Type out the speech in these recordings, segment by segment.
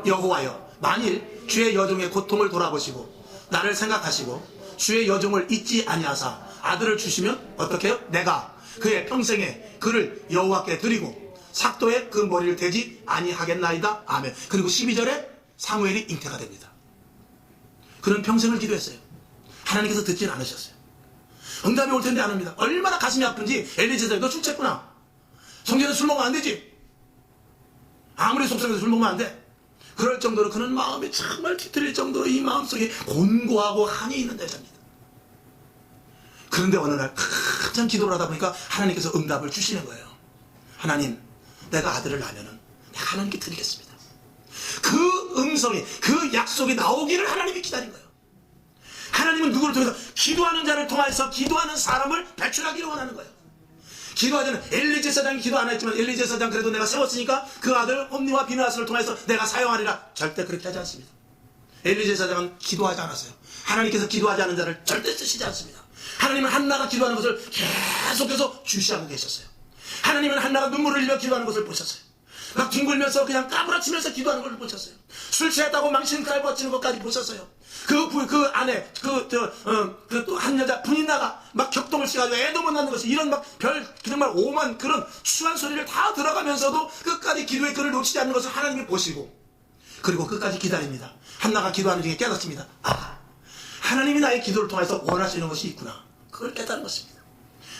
여호와여, 만일 주의 여종의 고통을 돌아보시고 나를 생각하시고 주의 여종을 잊지 아니하사 아들을 주시면 어떻게 해요? 내가 그의 평생에 그를 여호와께 드리고 삭도에 그 머리를 대지 아니하겠나이다. 아멘. 그리고 12절에 사무엘이 잉태가 됩니다. 그는 평생을 기도했어요. 하나님께서 듣지는 않으셨어요. 응답이 올 텐데 안 합니다. 얼마나 가슴이 아픈지. 엘리제사에 너 술 취했구나. 성전에 술 먹으면 안 되지. 아무리 속상해서 술 먹으면 안 돼. 그럴 정도로 그는 마음이 정말 뒤틀릴 정도로 이 마음속에 곤고하고 한이 있는 여자입니다. 그런데 어느 날 한참 기도를 하다 보니까 하나님께서 응답을 주시는 거예요. 하나님, 내가 아들을 낳으면 내가 하나님께 드리겠습니다. 그 음성이, 그 약속이 나오기를 하나님이 기다린 거예요. 하나님은 누구를 통해서? 기도하는 자를 통해서 기도하는 사람을 배출하기를 원하는 거예요. 기도하자는 엘리제사장이 기도 안 했지만 엘리제사장 그래도 내가 세웠으니까 그 아들 홈니와 비느하스를 통해서 내가 사용하리라. 절대 그렇게 하지 않습니다. 엘리제사장은 기도하지 않았어요. 하나님께서 기도하지 않은 자를 절대 쓰시지 않습니다. 하나님은 한나가 기도하는 것을 계속해서 주시하고 계셨어요. 하나님은 한나가 눈물을 흘려 기도하는 것을 보셨어요. 막 뒹굴면서 그냥 까무라치면서 기도하는 것을 보셨어요. 술 취했다고 망신 깔아치는 것까지 보셨어요. 그 안에 또 한 여자 분인나가 막 격동을 시가지고 애도 못 낳는 것이 이런 막 정말 오만 그런 추한 소리를 다 들어가면서도 끝까지 기도의 끈을 놓치지 않는 것을 하나님이 보시고 그리고 끝까지 기다립니다. 한나가 기도하는 중에 깨닫습니다. 아, 하나님이 나의 기도를 통해서 원하시는 것이 있구나. 그걸 깨달은 것입니다.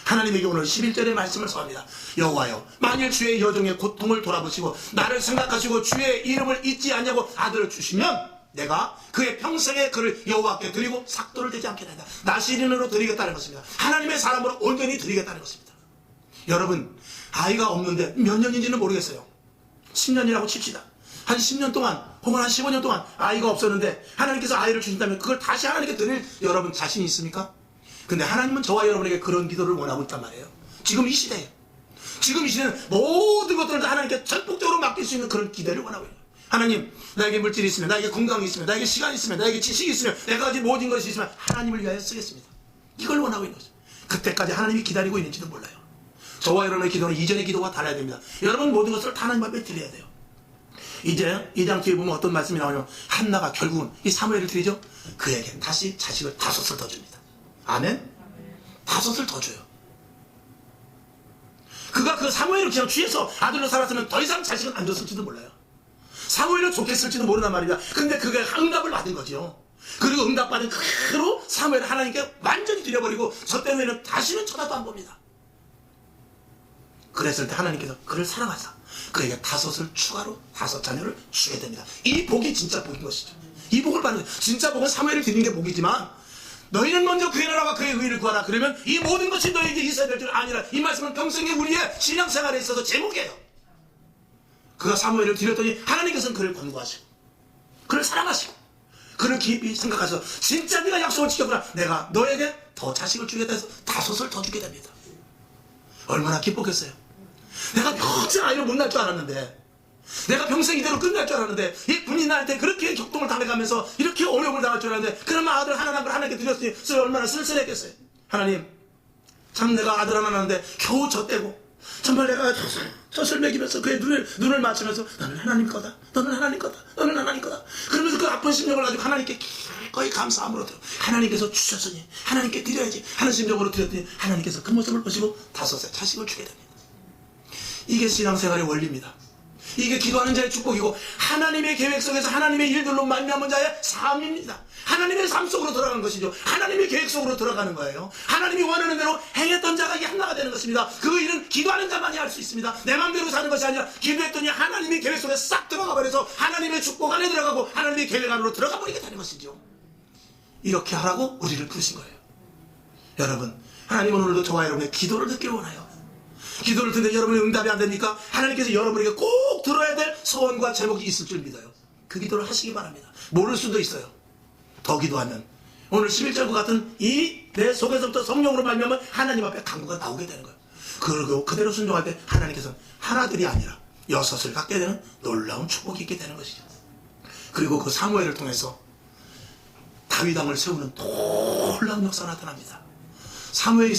하나님에게 오늘 11절의 말씀을 써합니다. 여호와여, 만일 주의 여종의 고통을 돌아보시고 나를 생각하시고 주의 이름을 잊지 않냐고 아들을 주시면 내가 그의 평생에 그를 여호와께 드리고 삭도를 대지 않게 된다. 나시린으로 드리겠다는 것입니다. 하나님의 사람으로 온전히 드리겠다는 것입니다. 여러분, 아이가 없는데 몇 년인지는 모르겠어요. 10년이라고 칩시다. 한 10년 동안 혹은 한 15년 동안 아이가 없었는데 하나님께서 아이를 주신다면 그걸 다시 하나님께 드릴 여러분 자신이 있습니까? 근데 하나님은 저와 여러분에게 그런 기도를 원하고 있단 말이에요. 지금 이 시대에. 지금 이 시대는 모든 것들을 다 하나님께 전폭적으로 맡길 수 있는 그런 기대를 원하고 있어요. 하나님, 나에게 물질이 있으면, 나에게 건강이 있으면, 나에게 시간이 있으면, 나에게 지식이 있으면, 내가 가진 모든 것이 있으면 하나님을 위하여 쓰겠습니다. 이걸 원하고 있는 거죠. 그때까지 하나님이 기다리고 있는지도 몰라요. 저와 여러분의 기도는 이전의 기도와 달라야 됩니다. 여러분 모든 것을 하나님 앞에 드려야 돼요. 이제 2장 뒤에 보면 어떤 말씀이 나오냐면 한나가 결국은 이 사무엘을 드리죠. 그에게 다시 자식을 5을 더 줍니다. 아멘? 5을 더 줘요. 그가 그 사무엘을 그냥 취해서 아들로 살았으면 더 이상 자식은 안 줬을지도 몰라요. 사무엘을 좋겠을지도 모른단 말입니다. 근데 그게 응답을 받은 거죠. 그리고 응답받은 그대로 사무엘을 하나님께 완전히 드려버리고 저 때문에는 다시는 쳐다도 안 봅니다. 그랬을 때 하나님께서 그를 사랑하사 그에게 5을 추가로 5 자녀를 주게 됩니다. 이 복이 진짜 복인 것이죠. 이 복을 받는 거예요. 진짜 복은 사무엘을 드리는 게 복이지만 너희는 먼저 그의 나라와 그의 의를 구하라. 그러면 이 모든 것이 너에게 있어야 될 줄 아니라. 이 말씀은 평생의 우리의 신앙생활에 있어서 제목이에요. 그가 사무엘을 드렸더니 하나님께서는 그를 권고하시고 그를 사랑하시고 그를 깊이 생각하셔서 진짜 네가 약속을 지켰구나. 내가 너에게 더 자식을 주겠다 해서 5을 더 주게 됩니다. 얼마나 기뻤겠어요. 내가 평생 아이를 못 낳을 줄 알았는데, 내가 평생 이대로 끝날 줄 알았는데, 이 군인 나한테 그렇게 격동을 당해가면서 이렇게 어려움을 당할 줄 알았는데, 그러면 아들 하나 낳은 걸 하나님께 드렸으니 얼마나 쓸쓸했겠어요. 하나님, 참 내가 아들 하나 낳았는데 겨우 젖대고 정말 내가 젖을 먹이면서 그의 눈을 맞추면서 너는 하나님 거다, 너는 하나님 거다, 너는 하나님 거다 그러면서 그 아픈 심령을 가지고 하나님께 거의 감사함으로 들어 하나님께서 주셨으니 하나님께 드려야지 하는 심정으로 드렸더니 하나님께서 그 모습을 보시고 5의 자식을 주게 됩니다. 이게 신앙생활의 원리입니다. 이게 기도하는 자의 축복이고 하나님의 계획 속에서 하나님의 일들로 말미암은 자의 삶입니다. 하나님의 삶 속으로 들어가는 것이죠. 하나님의 계획 속으로 들어가는 거예요. 하나님이 원하는 대로 행했던 자가 이게 하나가 되는 것입니다. 그 일은 기도하는 자만이 할 수 있습니다. 내 마음대로 사는 것이 아니라 기도했더니 하나님의 계획 속에 싹 들어가 버려서 하나님의 축복 안에 들어가고 하나님의 계획 안으로 들어가 버리게 되는 것이죠. 이렇게 하라고 우리를 부르신 거예요. 여러분, 하나님은 오늘도 저와 여러분의 기도를 듣기를 원해요. 기도를 듣는데 여러분의 응답이 안 됩니까? 하나님께서 여러분에게 꼭 들어야 될 소원과 제목이 있을 줄 믿어요. 그 기도를 하시기 바랍니다. 모를 수도 있어요. 더 기도하면 오늘 11절과 같은 이 내 속에서부터 성령으로 말미암아 하나님 앞에 간구가 나오게 되는 거예요. 그리고 그대로 순종할 때 하나님께서는 하나들이 아니라 6을 갖게 되는 놀라운 축복이 있게 되는 것이죠. 그리고 그 사무엘을 통해서 다윗 왕을 세우는 놀라운 역사가 나타납니다. 사무엘이